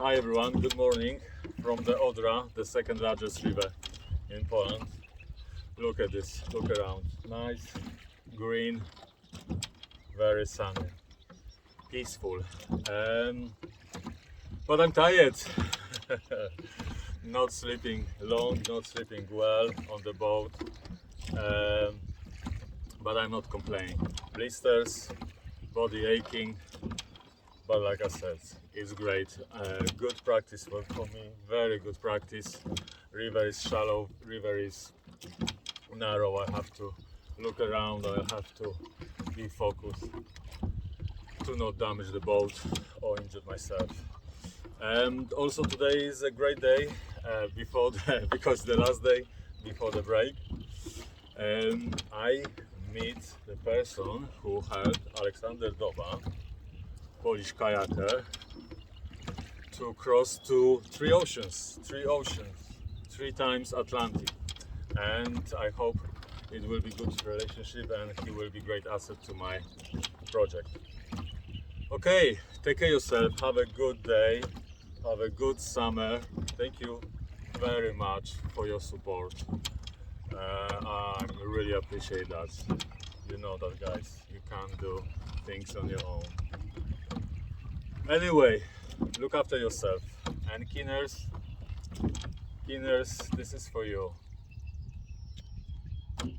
Hi everyone, good morning from the Odra, the second largest river in Poland. Look at this, look around. Nice, green, very sunny, peaceful. But I'm tired. Not sleeping long, not sleeping well on the boat. But I'm not complaining. Blisters, body aching. But like I said, it's great. Good practice for me, very good practice. River is shallow, river is narrow. I have to look around, I have to be focused to not damage the boat or injure myself. And also today is a great day because the last day before the break. I meet the person who helped Alexander Doba, Polish kayaker, to cross to three oceans, three times Atlantic, and I hope it will be good relationship and he will be great asset to my project. Okay, take care of yourself, have a good day, have a good summer. Thank you very much for your support. I really appreciate that. You know that, guys, you can't do things on your own. Anyway, look after yourself, and keeners, this is for you.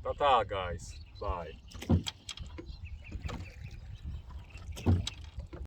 Ta-ta, guys, bye.